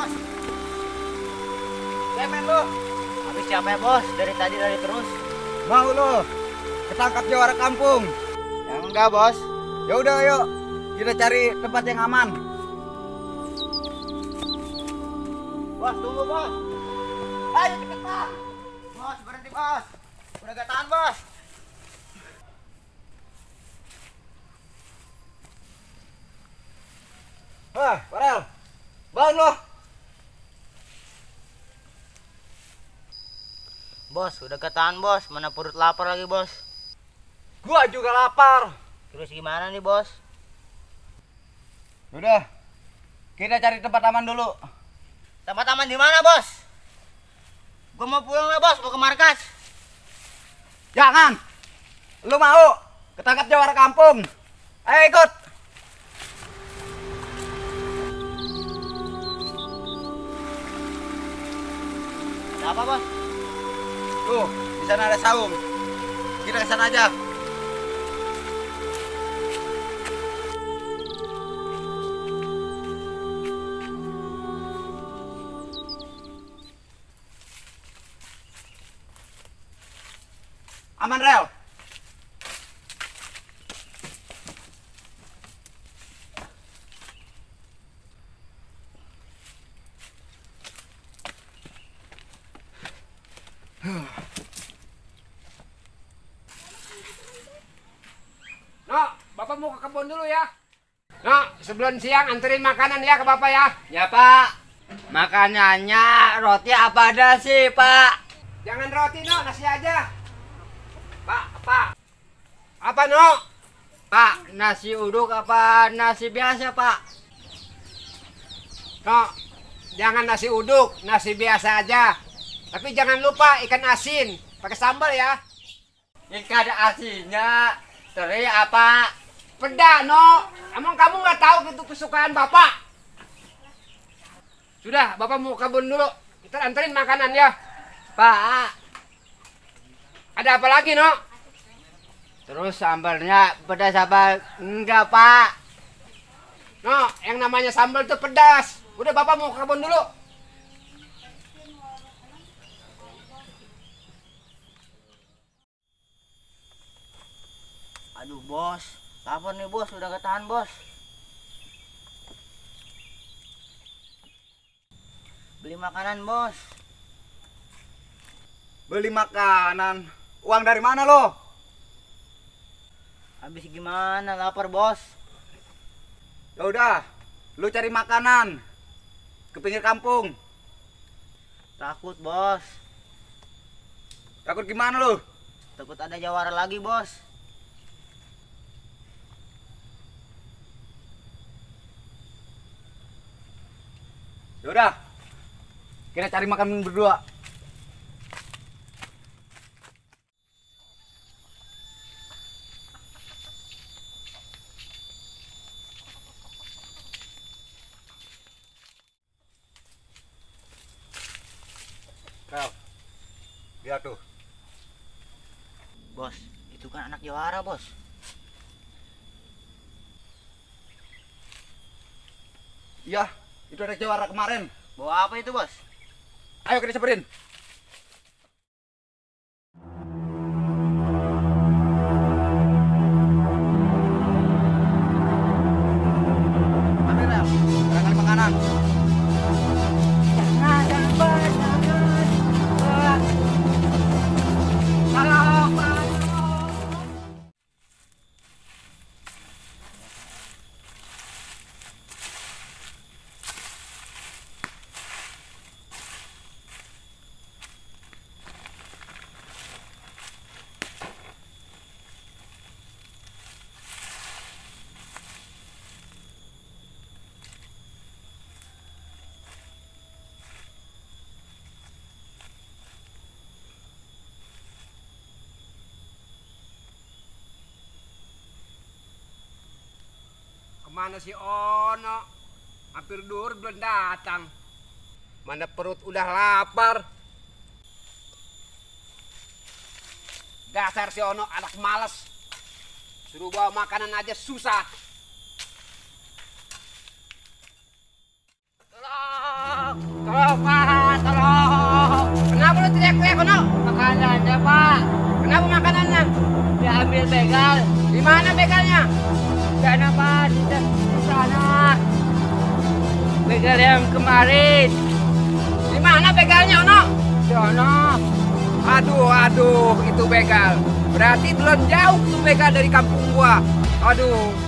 bos. Cemen lo. Habis capek bos, dari tadi lari terus. Mau lo ketangkap jawara kampung? Yang enggak bos. Ya udah yuk, kita cari tempat yang aman. Bos tunggu bos. Ayo cepet pak. Bos berhenti bos. Udah gak tahan bos. Wah, Farel, bangun lo. Bos udah gak tahan bos. Mana perut lapar lagi bos. Gua juga lapar. Terus gimana nih bos? Udah, kita cari tempat aman dulu. Tempat aman di mana bos? Gua mau pulang lah bos, mau ke markas. Jangan. Lu mau ketangkap jawara kampung? Ayo ikut. Ada apa bos? Tuh, di sana ada saung. Kita ke sana aja. Aman, Rel. Nok, Bapak mau ke kebun dulu ya. Nok, sebelum siang anterin makanan ya ke Bapak ya. Ya pak. Makanannya roti apa ada sih pak? Jangan roti, Nok, nasi aja. Pak, apa? Apa, Nok? Pak, nasi uduk apa nasi biasa pak? Nok, jangan nasi uduk, nasi biasa aja. Tapi jangan lupa ikan asin, pakai sambal ya. Ikan ada asinnya. Teri apa? Peda, Nok. Emang kamu nggak tahu itu kesukaan Bapak? Sudah, Bapak mau ke kebun dulu. Kita anterin makanan ya. Pak. Ada apa lagi, Nok? Terus sambalnya pedas apa? Enggak pak. Nok, yang namanya sambal itu pedas. Udah, Bapak mau ke kebun dulu. Aduh bos, lapar nih bos, udah gak tahan bos. Beli makanan bos. Beli makanan. Uang dari mana lo? Habis gimana, lapar bos. Ya udah, lu cari makanan ke pinggir kampung. Takut bos. Takut gimana lu? Takut ada jawara lagi bos. Ya udah, kita cari makan berdua. Rel, lihat tuh. Bos, itu kan anak jawara bos. Iya, itu ada jawara kemarin. Bawa apa itu bos? Ayo kita samperin. Ambil Rel, barangkali makanan. Jangan bos, jangan. Tolong, tolong. Kemana si Ono? Hampir duhur belum datang. Mana perut udah lapar. Dasar si Ono anak malas. Suruh bawa makanan aja susah. Tolong. Tolong Pak, tolong. Kenapa lu teriak-teriak Ono? Makanannya Pak. Kenapa makanannya? Diambil begal. Di mana begalnya? Di sana Pak, di sana. Begal yang kemarin. Di mana begalnya Ono? Di sana. Aduh, itu begal. Berarti belum jauh tuh begal dari kampung gua. Aduh.